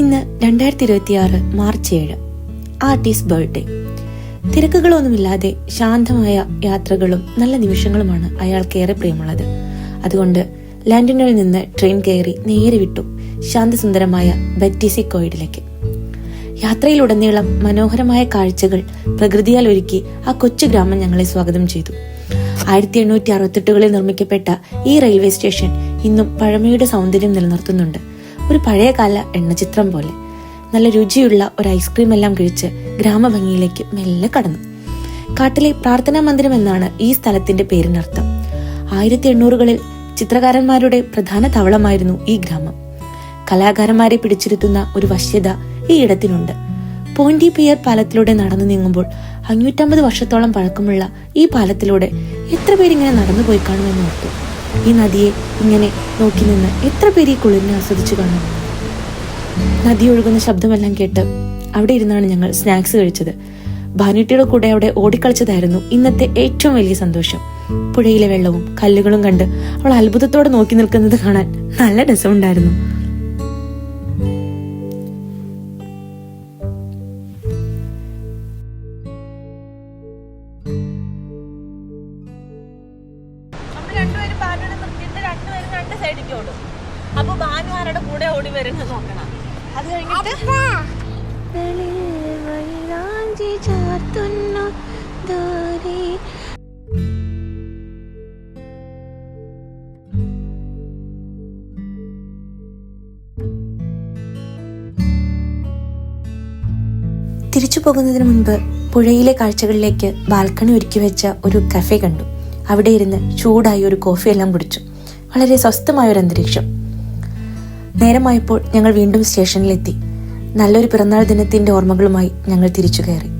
ഇന്ന് 2026 March 7 artist birthday. തിരക്കുകളൊന്നുമില്ലാതെ ശാന്തമായ യാത്രകളും നല്ല നിമിഷങ്ങളുമാണ് അയാൾക്കേറെ പ്രിയമുള്ളത്. അതുകൊണ്ട് ലണ്ടനിൽ നിന്ന് ട്രെയിൻ കയറി നേരെ വിട്ടു ശാന്തസുന്ദരമായ ബെറ്റിസി കോയിഡിലേക്ക്. യാത്രയിലുടനീളം മനോഹരമായ കാഴ്ചകൾ പ്രകൃതിയാൽ ഒരുക്കി ആ കൊച്ചു ഗ്രാമം ഞങ്ങളെ സ്വാഗതം ചെയ്തു. 1868 നിർമ്മിക്കപ്പെട്ട ഈ റെയിൽവേ സ്റ്റേഷൻ ഇന്നും പഴമയുടെ സൗന്ദര്യം നിലനിർത്തുന്നുണ്ട്. ഒരു പഴയകാല എണ്ണചിത്രം പോലെ. നല്ല രുചിയുള്ള ഒരു ഐസ്ക്രീം എല്ലാം കഴിച്ച് ഗ്രാമഭംഗിയിലേക്ക് മെല്ലെ കടന്നു. കാട്ടിലെ പ്രാർത്ഥനാ മന്ദിരം എന്നാണ് ഈ സ്ഥലത്തിന്റെ പേരിനർത്ഥം. 1800കളിൽ ചിത്രകാരന്മാരുടെ പ്രധാന താവളമായിരുന്നു ഈ ഗ്രാമം. കലാകാരന്മാരെ പിടിച്ചിരുത്തുന്ന ഒരു വശ്യത ഈ ഇടത്തിനുണ്ട്. പോയിന്റി പിയർ പാലത്തിലൂടെ നടന്നു നീങ്ങുമ്പോൾ 550 വർഷത്തോളം പഴക്കമുള്ള ഈ പാലത്തിലൂടെ എത്ര പേരിങ്ങനെ നടന്നുപോയി കാണുമെന്ന് ഓർത്തു. ഈ നദിയെ ഇങ്ങനെ നോക്കി നിന്ന് എത്ര പേര് ഈ കുളിരിനെ ആസ്വദിച്ചു കാണും. നദി ഒഴുകുന്ന ശബ്ദമെല്ലാം കേട്ട് അവിടെ ഇരുന്നാണ് ഞങ്ങൾ സ്നാക്സ് കഴിച്ചത്. ഭാനുട്ടിയുടെ കൂടെ അവിടെ ഓടിക്കളിച്ചതായിരുന്നു ഇന്നത്തെ ഏറ്റവും വലിയ സന്തോഷം. പുഴയിലെ വെള്ളവും കല്ലുകളും കണ്ട് അവൾ അത്ഭുതത്തോടെ നോക്കി നിൽക്കുന്നത് കാണാൻ നല്ല രസമുണ്ടായിരുന്നു. അപ്പൊ ഭാനു ആരുടെ കൂടെ ഓടി വരുന്നത് നോക്കണം. അത് കഴിഞ്ഞിട്ട് തിരിച്ചു പോകുന്നതിന് മുൻപ് പുഴയിലെ കാഴ്ചകളിലേക്ക് ബാൽക്കണി ഒരുക്കി വെച്ച ഒരു കഫേ കണ്ടു. അവിടെ ഇരുന്ന് ചൂടായി ഒരു കോഫി എല്ലാം കുടിച്ചു. വളരെ സ്വസ്ഥമായ ഒരു അന്തരീക്ഷം. നേരമായപ്പോൾ ഞങ്ങൾ വീണ്ടും സ്റ്റേഷനിലെത്തി. നല്ലൊരു പിറന്നാൾ ദിനത്തിന്റെ ഓർമ്മകളുമായി ഞങ്ങൾ തിരിച്ചു കയറി.